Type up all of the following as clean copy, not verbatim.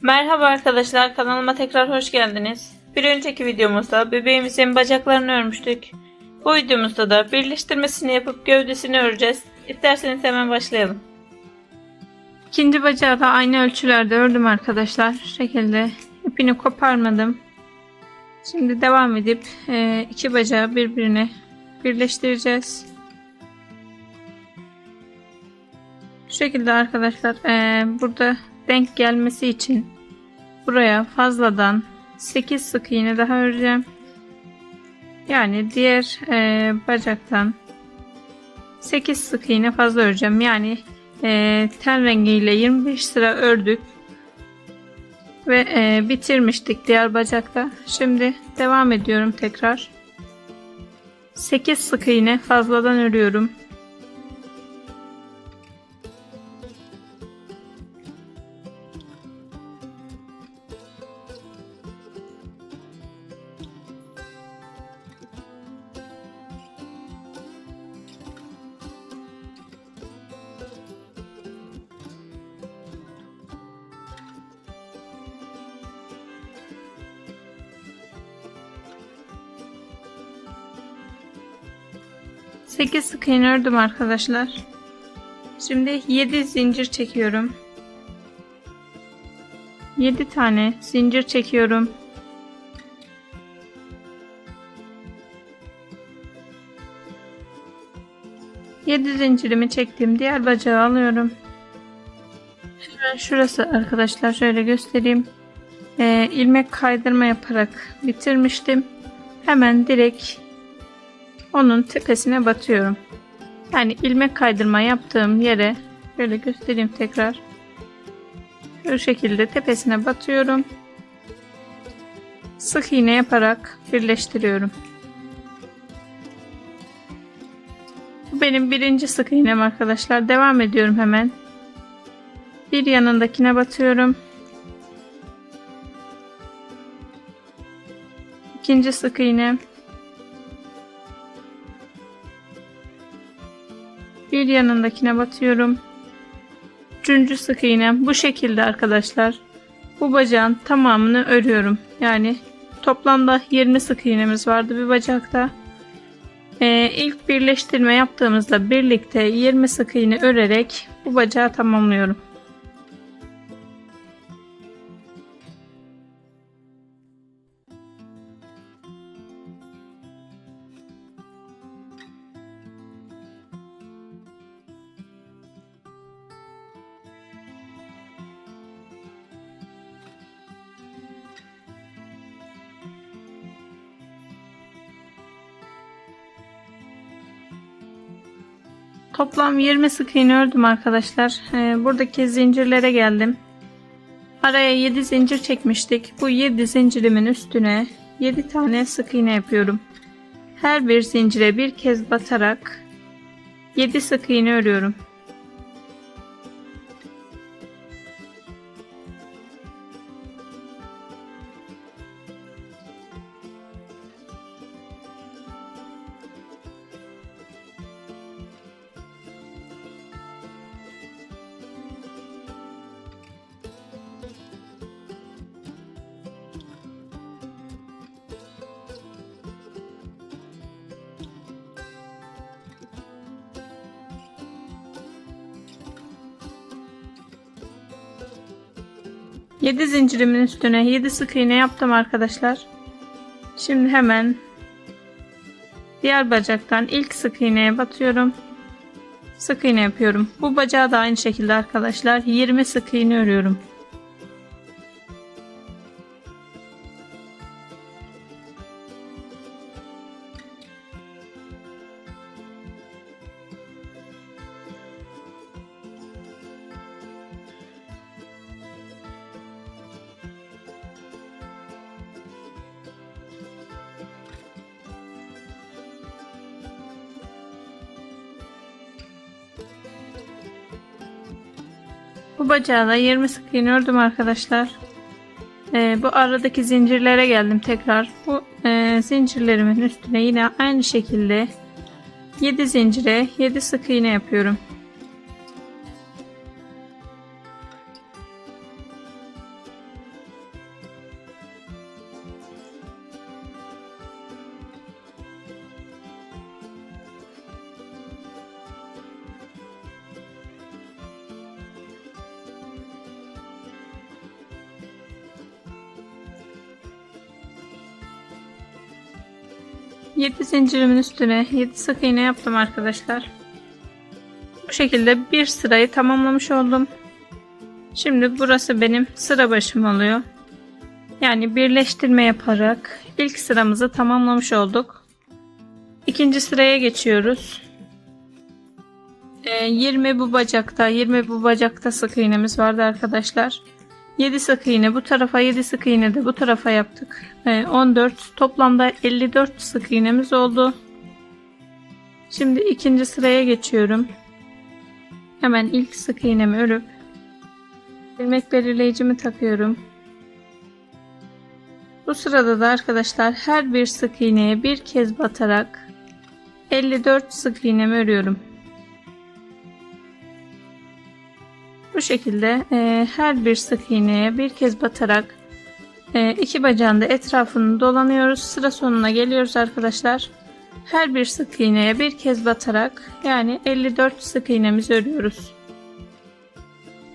Merhaba arkadaşlar, kanalıma tekrar hoş geldiniz. Bir önceki videomuzda bebeğimizin bacaklarını örmüştük. Bu videomuzda da birleştirmesini yapıp gövdesini öreceğiz. İsterseniz hemen başlayalım. İkinci bacağı da aynı ölçülerde ördüm arkadaşlar. Şu şekilde ipini koparmadım. Şimdi devam edip iki bacağı birbirine birleştireceğiz. Şu şekilde arkadaşlar burada denk gelmesi için buraya fazladan 8 sık iğne daha öreceğim. Yani diğer bacaktan 8 sık iğne fazla öreceğim. Yani ten rengiyle 25 sıra ördük ve bitirmiştik diğer bacakta. Şimdi devam ediyorum tekrar. 8 sık iğne fazladan örüyorum. Sekiz sık iğne ördüm arkadaşlar. Şimdi 7 zincir çekiyorum. 7 tane zincir çekiyorum. Yedi zincirimi çektim. Diğer bacağı alıyorum. Hemen şurası arkadaşlar, şöyle göstereyim. İlmek kaydırma yaparak bitirmiştim. Hemen direkt onun tepesine batıyorum. Yani ilmek kaydırma yaptığım yere şöyle göstereyim tekrar. Bu şekilde tepesine batıyorum. Sık iğne yaparak birleştiriyorum. Bu benim birinci sık iğnem arkadaşlar. Devam ediyorum hemen. Bir yanındakine batıyorum. İkinci sık iğne. Bir yanındakine batıyorum. Üçüncü sık iğnem. Bu şekilde arkadaşlar. Bu bacağın tamamını örüyorum. Yani toplamda 20 sık iğnemiz vardı bir bacakta. İlk birleştirme yaptığımızda birlikte 20 sık iğne örerek bu bacağı tamamlıyorum. Toplam 20 sık iğne ördüm arkadaşlar. Buradaki zincirlere geldim. Araya 7 zincir çekmiştik. Bu 7 zincirimin üstüne 7 tane sık iğne yapıyorum. Her bir zincire bir kez batarak 7 sık iğne örüyorum. Yedi zincirimin üstüne 7 sık iğne yaptım arkadaşlar. Şimdi hemen diğer bacaktan ilk sık iğneye batıyorum. Sık iğne yapıyorum. Bu bacağı da aynı şekilde arkadaşlar 20 sık iğne örüyorum. Bu bacağı da 20 sık iğne ördüm arkadaşlar. Bu aradaki zincirlere geldim tekrar. Bu zincirlerimin üstüne yine aynı şekilde 7 zincire 7 sık iğne yapıyorum. 7 zincirimin üstüne 7 sık iğne yaptım arkadaşlar. Bu şekilde bir sırayı tamamlamış oldum. Şimdi burası benim sıra başım oluyor. Yani birleştirme yaparak ilk sıramızı tamamlamış olduk. İkinci sıraya geçiyoruz. 20 bu bacakta, 20 bu bacakta sık iğnemiz vardı arkadaşlar. 7 sık iğne bu tarafa, 7 sık iğne de bu tarafa yaptık. 14, toplamda 54 sık iğnemiz oldu. Şimdi ikinci sıraya geçiyorum. Hemen ilk sık iğnemi örüp ilmek belirleyicimi takıyorum. Bu sırada da arkadaşlar her bir sık iğneye bir kez batarak 54 sık iğnemi örüyorum. Bu şekilde her bir sık iğneye bir kez batarak iki bacağın da etrafını dolanıyoruz. Sıra sonuna geliyoruz arkadaşlar. Her bir sık iğneye bir kez batarak yani 54 sık iğnemizi örüyoruz.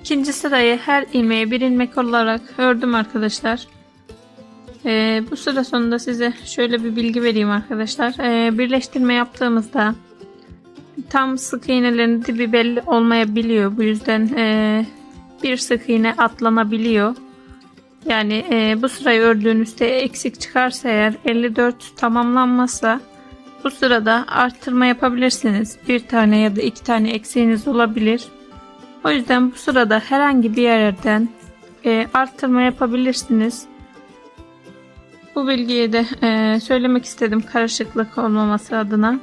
İkinci sırayı her ilmeğe bir ilmek olarak ördüm arkadaşlar. Bu sıra sonunda size şöyle bir bilgi vereyim arkadaşlar. Birleştirme yaptığımızda tam sık iğnelerin dibi belli olmayabiliyor. Bu yüzden bir sık iğne atlanabiliyor. Yani bu sırayı ördüğünüzde eksik çıkarsa eğer 54 tamamlanmazsa bu sırada arttırma yapabilirsiniz. Bir tane ya da iki tane eksiğiniz olabilir. O yüzden bu sırada herhangi bir yerden arttırma yapabilirsiniz. Bu bilgiyi de söylemek istedim karışıklık olmaması adına.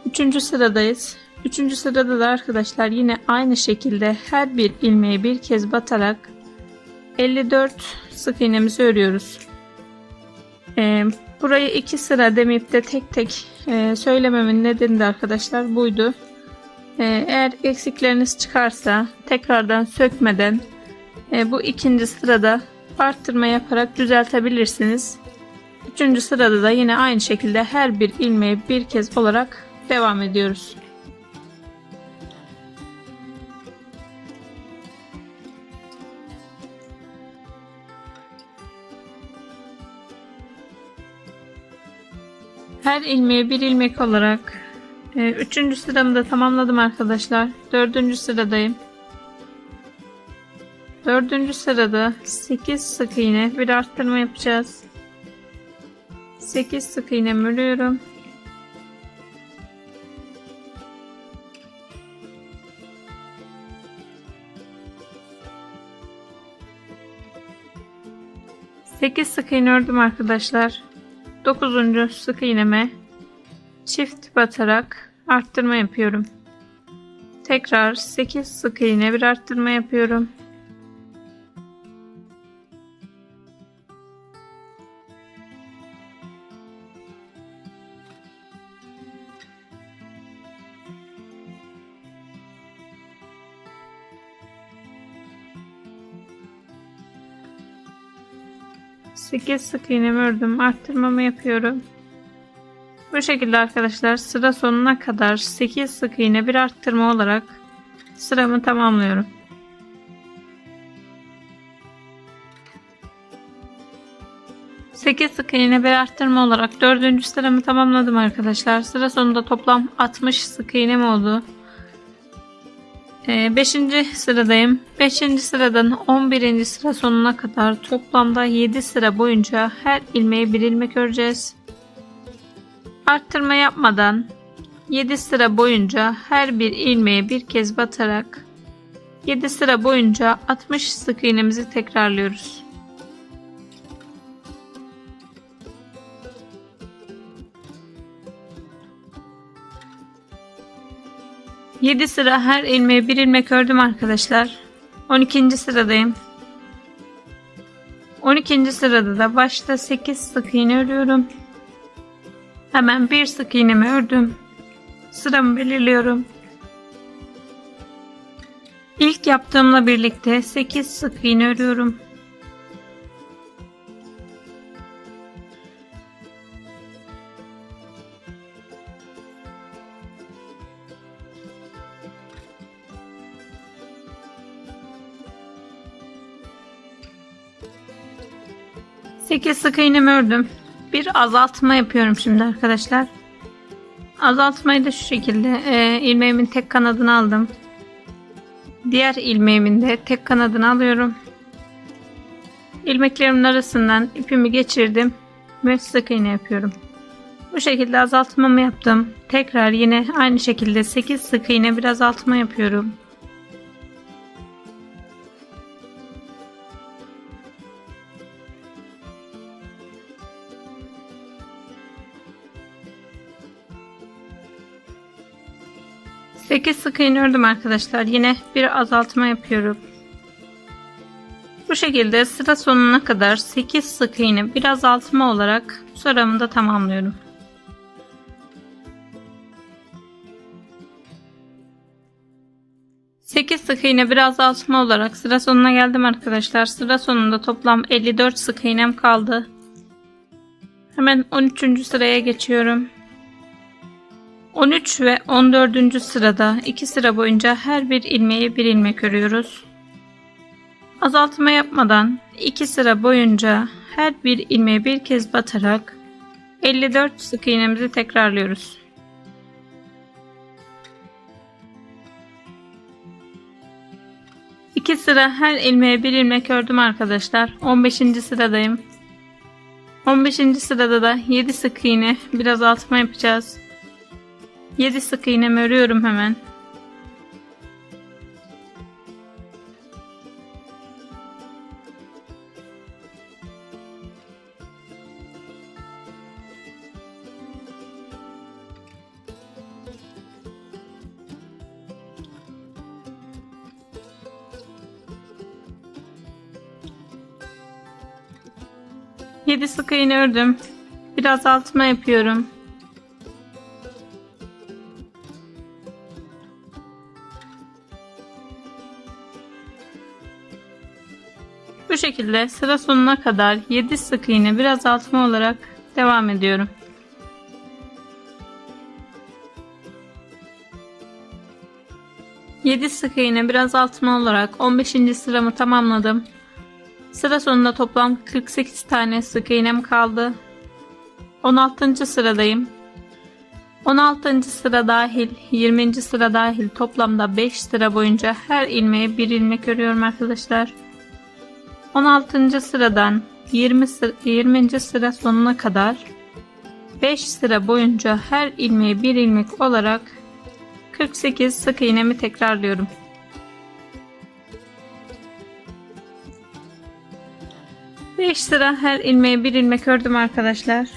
Üçüncü sıradayız. Üçüncü sırada da arkadaşlar yine aynı şekilde her bir ilmeği bir kez batarak 54 sık iğnemizi örüyoruz. Burayı iki sıra demeyip de tek tek söylememin nedeni de arkadaşlar buydu. Eğer eksikleriniz çıkarsa tekrardan sökmeden bu ikinci sırada arttırma yaparak düzeltebilirsiniz. Üçüncü sırada da yine aynı şekilde her bir ilmeği bir kez olarak devam ediyoruz. Her ilmeği bir ilmek olarak üçüncü sıramı da tamamladım arkadaşlar. Dördüncü sıradayım. Dördüncü sırada 8 sık iğne bir arttırma yapacağız. 8 sık iğne örüyorum. Sekiz sık iğne ördüm arkadaşlar. 9. sık iğneme çift batarak arttırma yapıyorum. Tekrar 8 sık iğne bir arttırma yapıyorum. Sekiz sık iğnemi ördüm, arttırmamı yapıyorum. Bu şekilde arkadaşlar sıra sonuna kadar 8 sık iğne bir arttırma olarak sıramı tamamlıyorum. Sekiz sık iğne bir arttırma olarak 4. sıramı tamamladım arkadaşlar. Sıra sonunda toplam 60 sık iğnem oldu. 5. sıradayım. 5. sıradan 11. sıra sonuna kadar toplamda 7 sıra boyunca her ilmeğe bir ilmek öreceğiz. Arttırma yapmadan 7 sıra boyunca her bir ilmeğe bir kez batarak 7 sıra boyunca 60 sık iğnemizi tekrarlıyoruz. Yedi sıra her ilmeğe bir ilmek ördüm arkadaşlar. 12. sıradayım. 12. sırada da başta 8 sık iğne örüyorum. Hemen bir sık iğnemi ördüm. Sıramı belirliyorum. İlk yaptığımla birlikte 8 sık iğne örüyorum. Sekiz sık iğnemi ördüm. bir azaltma yapıyorum şimdi arkadaşlar. Azaltmayı da şu şekilde ilmeğimin tek kanadını aldım. Diğer ilmeğimin de tek kanadını alıyorum. İlmeklerimin arasından ipimi geçirdim ve sık iğne yapıyorum. Bu şekilde azaltmamı yaptım. Tekrar yine aynı şekilde 8 sık iğne bir azaltma yapıyorum. Sekiz sık iğne ördüm arkadaşlar. Yine bir azaltma yapıyorum. Bu şekilde sıra sonuna kadar 8 sık iğne bir azaltma olarak sıramı da tamamlıyorum. Sekiz sık iğne bir azaltma olarak sıra sonuna geldim arkadaşlar. Sıra sonunda toplam 54 sık iğnem kaldı. Hemen 13. sıraya geçiyorum. 13 ve 14. sırada 2 sıra boyunca her bir ilmeğe bir ilmek örüyoruz. Azaltma yapmadan 2 sıra boyunca her bir ilmeğe bir kez batarak 54 sık iğnemizi tekrarlıyoruz. İki sıra her ilmeğe bir ilmek ördüm arkadaşlar. 15. sıradayım. 15. sırada da 7 sık iğne bir azaltma yapacağız. 7 sık iğnemi örüyorum hemen. Yedi sık iğne ördüm. Bir azaltma yapıyorum. Bu şekilde sıra sonuna kadar 7 sık iğne bir azaltma olarak devam ediyorum. Yedi sık iğne bir azaltma olarak 15. sıramı tamamladım. Sıra sonunda toplam 48 tane sık iğnem kaldı. 16. sıradayım. 16. sıra dahil 20. sıra dahil toplamda 5 sıra boyunca her ilmeğe bir ilmek örüyorum arkadaşlar. 16. sıradan 20. sıra sonuna kadar 5 sıra boyunca her ilmeğe bir ilmek olarak 48 sık iğnemi tekrarlıyorum. Beş sıra her ilmeğe bir ilmek ördüm arkadaşlar.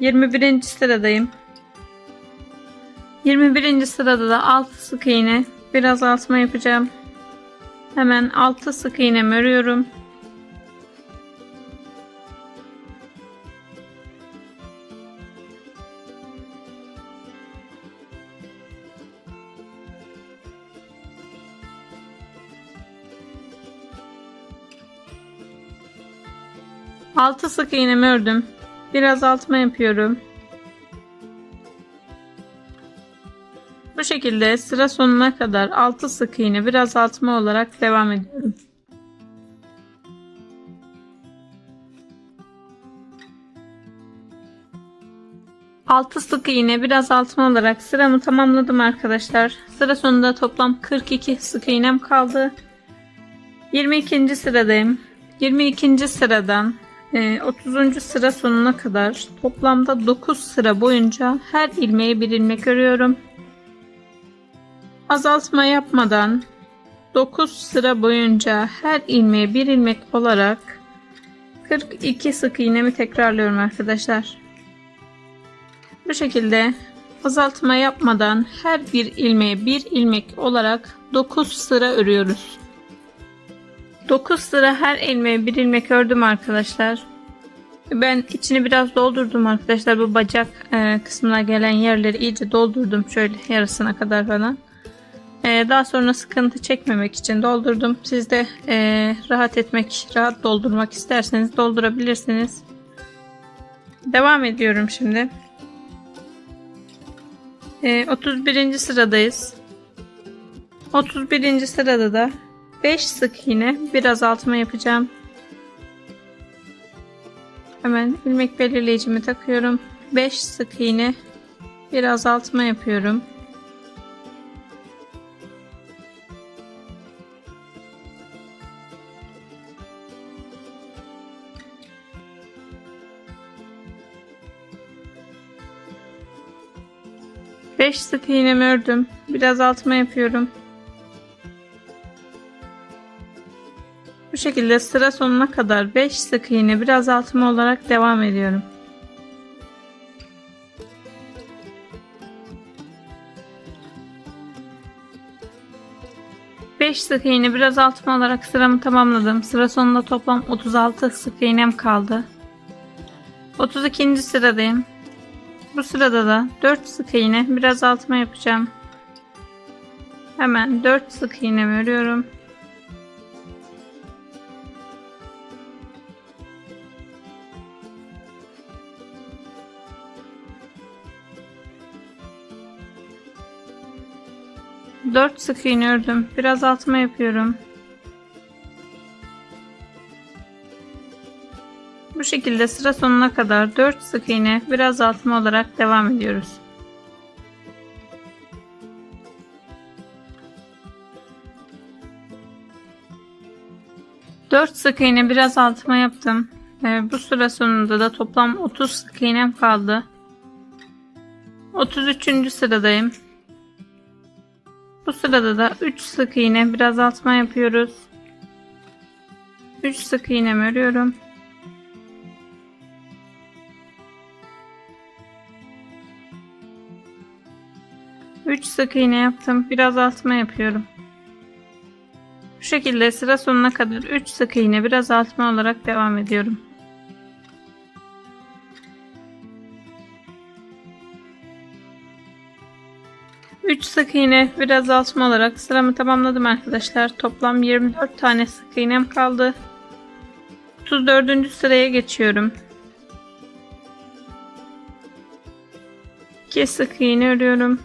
21. sıradayım. 21. sırada da 6 sık iğne bir azaltma yapacağım. Hemen 6 sık iğnemi örüyorum. Altı sık iğnemi ördüm. Bir azaltma yapıyorum. Bu şekilde sıra sonuna kadar 6 sık iğne bir azaltma olarak devam ediyorum. Altı sık iğne bir azaltma olarak sıramı tamamladım arkadaşlar. Sıra sonunda toplam 42 sık iğnem kaldı. 22. sıradayım. 22. sıradan 30. sıra sonuna kadar toplamda 9 sıra boyunca her ilmeğe bir ilmek örüyorum. Azaltma yapmadan 9 sıra boyunca her ilmeğe bir ilmek olarak 42 sık iğnemi tekrarlıyorum arkadaşlar. Bu şekilde azaltma yapmadan her bir ilmeğe bir ilmek olarak 9 sıra örüyoruz. 9 sıra her ilmeğe bir ilmek ördüm arkadaşlar. Ben içini biraz doldurdum arkadaşlar. Bu bacak kısmına gelen yerleri iyice doldurdum. Şöyle yarısına kadar falan. Daha sonra sıkıntı çekmemek için doldurdum. Siz de rahat doldurmak isterseniz doldurabilirsiniz. Devam ediyorum şimdi. 31. sıradayız. 31. sırada da 5 sık iğne bir azaltma yapacağım. Hemen ilmek belirleyicimi takıyorum. 5 sık iğne, bir azaltma yapıyorum. Beş sık iğnemi ördüm. Bir azaltma yapıyorum. Bu şekilde sıra sonuna kadar 5 sık iğne bir azaltma olarak devam ediyorum. Beş sık iğne bir azaltma olarak sıramı tamamladım. Sıra sonunda toplam 36 sık iğnem kaldı. 32. sıradayım. Bu sırada da 4 sık iğne bir azaltma yapacağım. Hemen 4 sık iğnemi örüyorum. Dört sık iğne ördüm. Bir azaltma yapıyorum. Bu şekilde sıra sonuna kadar 4 sık iğne bir azaltma olarak devam ediyoruz. Dört sık iğne bir azaltma yaptım. Bu sıra sonunda da toplam 30 sık iğnem kaldı. 33. sıradayım. Bu sırada da 3 sık iğne bir azaltma yapıyoruz. 3 sık iğnemi örüyorum. Üç sık iğne yaptım. Bir azaltma yapıyorum. Bu şekilde sıra sonuna kadar 3 sık iğne bir azaltma olarak devam ediyorum. Üç sık iğne bir azaltma olarak sıramı tamamladım arkadaşlar. Toplam 24 tane sık iğnem kaldı. 34. sıraya geçiyorum. 2 sık iğne örüyorum.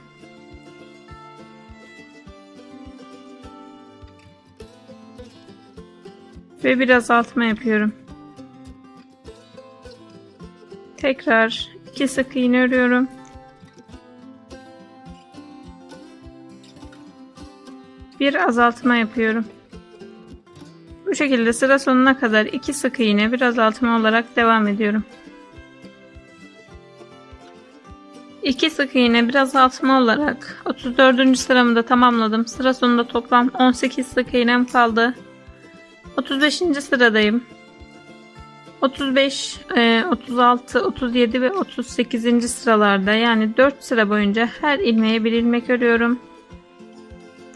Ve bir azaltma yapıyorum. Tekrar 2 sık iğne örüyorum. Bir azaltma yapıyorum. Bu şekilde sıra sonuna kadar 2 sık iğne bir azaltma olarak devam ediyorum. 2 sık iğne bir azaltma olarak 34. sıramı da tamamladım. Sıra sonunda toplam 18 sık iğnem kaldı. 35. sıradayım. 35, 36, 37 ve 38. sıralarda, yani 4 sıra boyunca her ilmeğe bir ilmek örüyorum.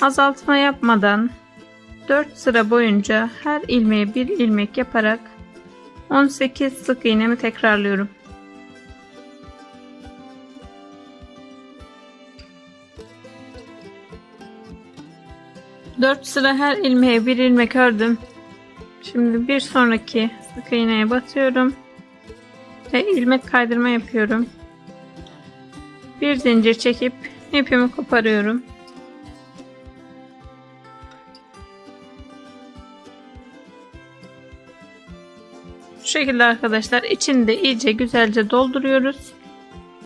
Azaltma yapmadan 4 sıra boyunca her ilmeğe bir ilmek yaparak 18 sık iğnemi tekrarlıyorum. Dört sıra her ilmeğe bir ilmek ördüm. Şimdi bir sonraki sık iğneye batıyorum ve ilmek kaydırma yapıyorum. Bir zincir çekip ipimi koparıyorum. Bu şekilde arkadaşlar, içini de iyice güzelce dolduruyoruz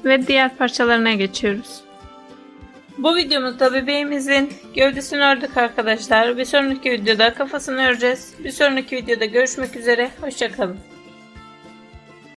ve diğer parçalarına geçiyoruz. Bu videomuzda bebeğimizin gövdesini ördük arkadaşlar. Bir sonraki videoda kafasını öreceğiz. Bir sonraki videoda görüşmek üzere. Hoşça kalın.